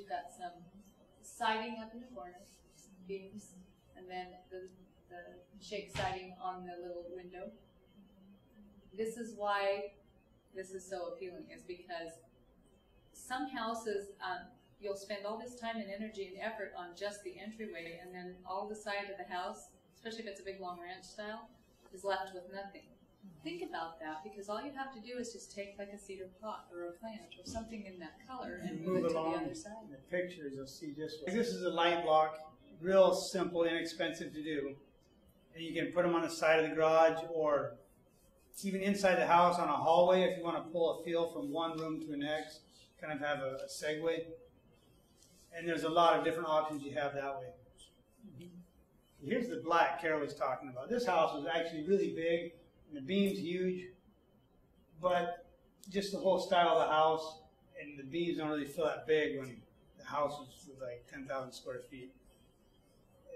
you've got some siding up in the corner, beams, and then the shake siding on the little window. This is why this is so appealing, is because some houses, you'll spend all this time and energy and effort on just the entryway, and then all the side of the house, especially if it's a big long ranch style, is left with nothing. Think about that, because all you have to do is just take like a cedar pot or a plant or something in that color and move it to the other side. In the pictures, you'll see just this is a light block, real simple, inexpensive to do. And you can put them on the side of the garage or even inside the house on a hallway if you want to pull a feel from one room to the next, kind of have a segue. And there's a lot of different options you have that way. Here's the black Kara was talking about. This house was actually really big, and the beam's huge, but just the whole style of the house, and the beams don't really feel that big when the house was like 10,000 square feet.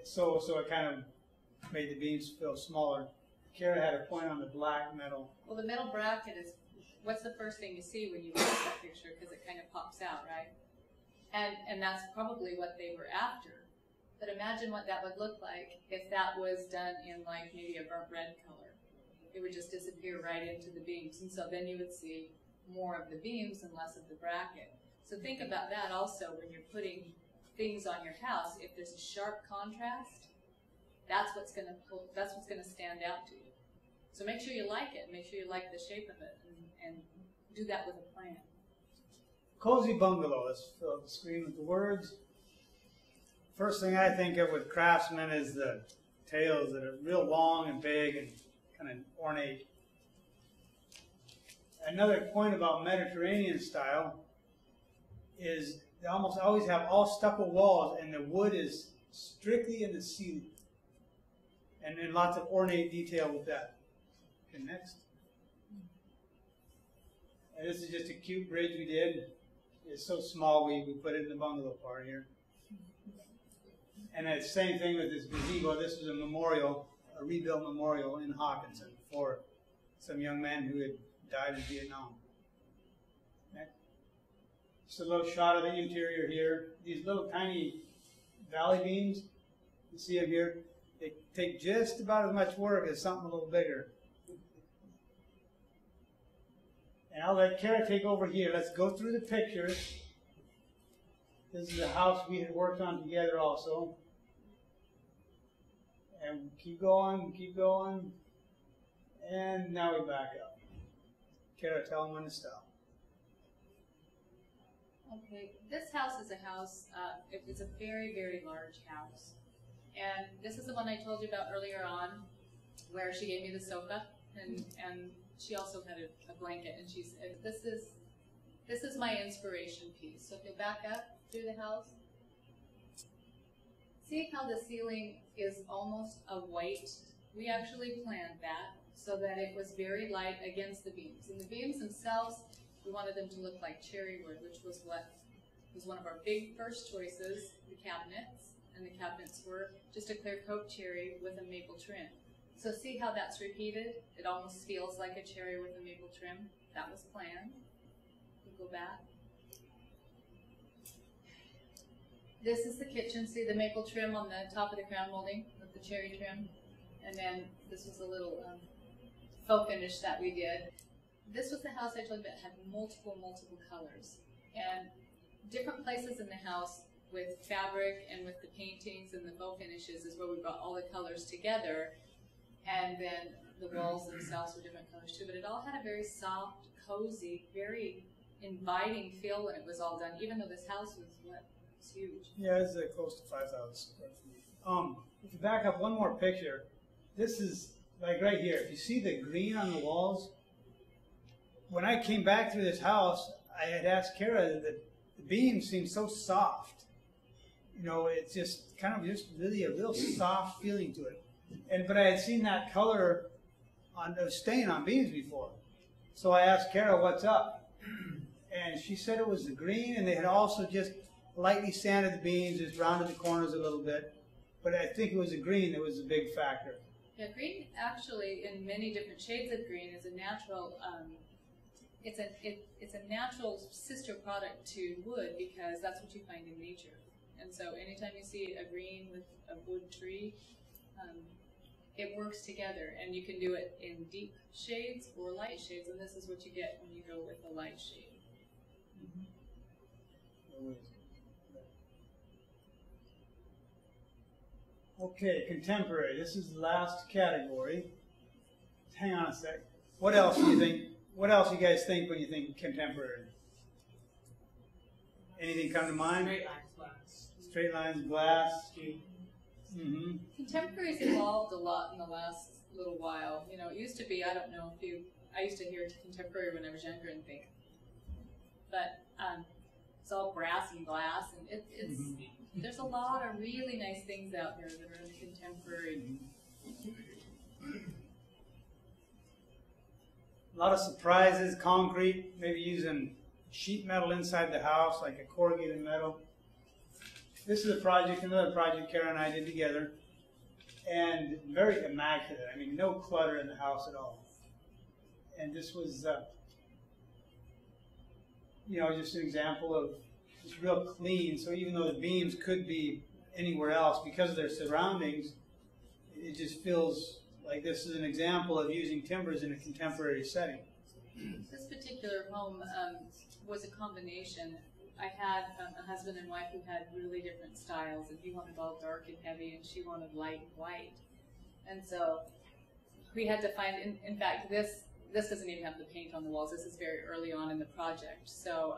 So it kind of made the beams feel smaller. Kara had a point on the black metal. Well, the metal bracket is, what's the first thing you see when you look at that picture, because it kind of pops out, right? And that's probably what they were after. But imagine what that would look like if that was done in like maybe a burnt red color. It would just disappear right into the beams. And so then you would see more of the beams and less of the bracket. So think about that also when you're putting things on your house. If there's a sharp contrast, that's what's going to stand out to you. So make sure you like it. Make sure you like the shape of it, and do that with a plan. Cozy bungalow. Let's fill the screen with the words. First thing I think of with craftsmen is the tails that are real long and big and kind of ornate. Another point about Mediterranean style is they almost always have all stucco walls, and the wood is strictly in the ceiling. And then lots of ornate detail with that. Okay, next. And this is just a cute bridge we did. It's so small we put it in the bungalow part here. And the same thing with this gazebo. This was a memorial, a rebuilt memorial in Hawkinson for some young man who had died in Vietnam. Okay. Just a little shot of the interior here. These little tiny valley beams, you see them here, they take just about as much work as something a little bigger. And I'll let Kara take over here. Let's go through the pictures. This is a house we had worked on together also. And keep going, and now we back up. Kara, tell them when to stop. Okay, this house is a house, it's a very, very large house. And this is the one I told you about earlier on, where she gave me the sofa, and she also had a blanket, and she said, this is my inspiration piece. So if you back up through the house, see how the ceiling is almost a white? We actually planned that so that it was very light against the beams. And the beams themselves, we wanted them to look like cherry wood, which was what was one of our big first choices, the cabinets. And the cabinets were just a clear coat cherry with a maple trim. So see how that's repeated? It almost feels like a cherry with a maple trim. That was planned. We'll go back. This is the kitchen. See the maple trim on the top of the crown molding with the cherry trim? And then this was a little faux finish that we did. This was the house I told you about, had multiple colors. And different places in the house with fabric and with the paintings and the faux finishes is where we brought all the colors together. And then the walls themselves were different colors too. But it all had a very soft, cozy, very inviting feel when it was all done, even though this house was what? It's huge. Yeah, it's close to 5,000 square feet. If you back up one more picture, this is like right here. If you see the green on the walls, when I came back through this house, I had asked Kara that the beams seemed so soft. You know, it's just kind of just really a real soft feeling to it. But I had seen that color on the stain on beams before. So I asked Kara, what's up? And she said it was the green, and they had also just lightly sanded the beams, just rounded the corners a little bit. But I think it was the green that was a big factor. Yeah, green actually, in many different shades of green, is a natural it's a natural sister product to wood because that's what you find in nature. And so anytime you see a green with a wood tree, it works together, and you can do it in deep shades or light shades, and this is what you get when you go with the light shade. Okay, contemporary. This is the last category. Hang on a sec. What else do you think? What else do you guys think when you think contemporary? Anything come to mind? Straight lines, glass. Straight lines, glass. Mm-hmm. Contemporary's evolved a lot in the last little while. You know, it used to be, I don't know if you, I used to hear contemporary when I was younger and think, but it's all brass and glass, and it's there's a lot of really nice things out there that are in contemporary. A lot of surprises, concrete, maybe using sheet metal inside the house, like a corrugated metal. This is a project, another project Kara and I did together, and very immaculate. I mean, no clutter in the house at all. And this was, you know, just an example of just real clean. So even though the beams could be anywhere else, because of their surroundings, it just feels like this is an example of using timbers in a contemporary setting. This particular home was a combination. I had a husband and wife who had really different styles, and he wanted all dark and heavy, and she wanted light and white. And so we had to find, in fact, this doesn't even have the paint on the walls. This is very early on in the project. So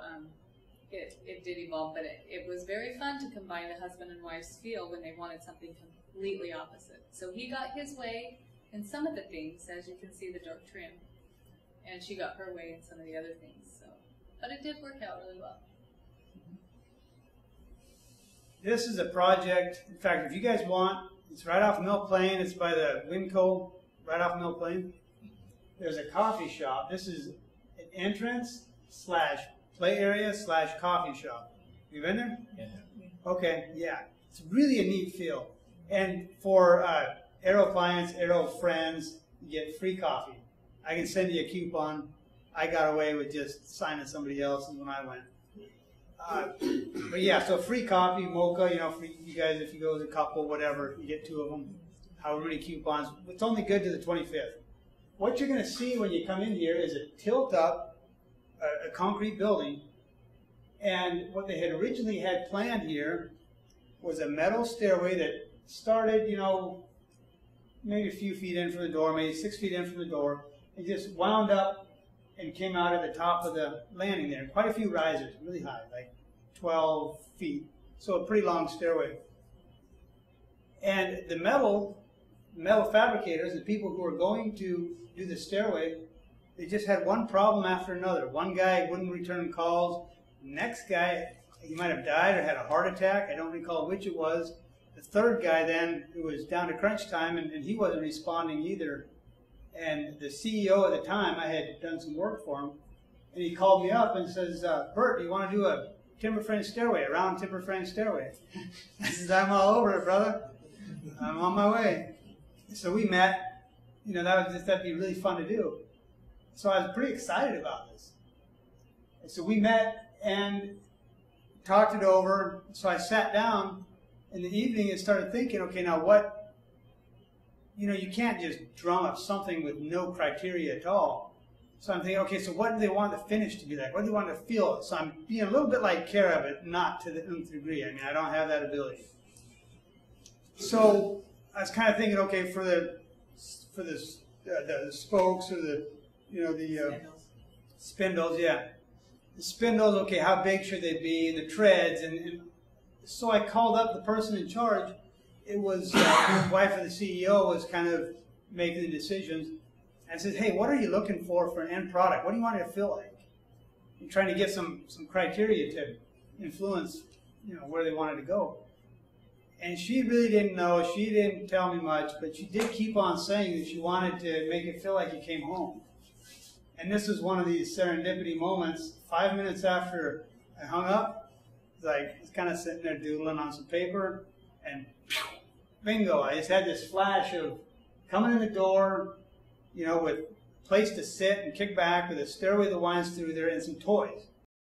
it did evolve, but it was very fun to combine the husband and wife's feel when they wanted something completely opposite. So he got his way in some of the things, as you can see the dark trim, and she got her way in some of the other things. So, but it did work out really well. This is a project, in fact, if you guys want, it's right off Mill Plain. It's by the Winco, right off Mill Plain. There's a coffee shop. This is an entrance / play area / coffee shop. You been there? Yeah. Okay, yeah. It's really a neat feel. And for Aero clients, Aero friends, you get free coffee. I can send you a coupon. I got away with just signing somebody else's when I went. But yeah, so free coffee, mocha, you know, for you guys, if you go as a couple, whatever, you get 2 of them, however many coupons. It's only good to the 25th. What you're going to see when you come in here is a tilt up, a concrete building, and what they had originally had planned here was a metal stairway that started, you know, maybe a few feet in from the door, maybe 6 feet in from the door, and just wound up and came out at the top of the landing there. Quite a few risers, really high, like 12 feet. So a pretty long stairway. And the metal fabricators, the people who were going to do the stairway, they just had one problem after another. One guy wouldn't return calls. The next guy, he might have died or had a heart attack. I don't recall which it was. The third guy then, who was down to crunch time, and he wasn't responding either. And the CEO at the time, I had done some work for him, and he called me up and says, Bert, do you want to do a timber frame stairway, a round timber frame stairway? I says, I'm all over it, brother. I'm on my way. So we met. You know, that'd be really fun to do. So I was pretty excited about this. And so we met and talked it over. So I sat down in the evening and started thinking, okay, now what? You know, you can't just drum up something with no criteria at all. So I'm thinking, okay, so what do they want the finish to be like? What do they want to feel? So I'm being a little bit like Kara, but not to the nth degree. I mean, I don't have that ability. So I was kind of thinking, okay, for the spokes or the, you know, the spindles, yeah. The spindles, okay, how big should they be? The treads, and so I called up the person in charge. It was the wife of the CEO was kind of making the decisions, and said, "Hey, what are you looking for an end product? What do you want it to feel like?" I'm trying to get some criteria to influence, you know, where they wanted to go. And she really didn't know. She didn't tell me much, but she did keep on saying that she wanted to make it feel like you came home. And this was one of these serendipity moments. 5 minutes after I hung up, I was kind of sitting there doodling on some paper, and bingo, I just had this flash of coming in the door, you know, with place to sit and kick back with a stairway that winds through there and some toys.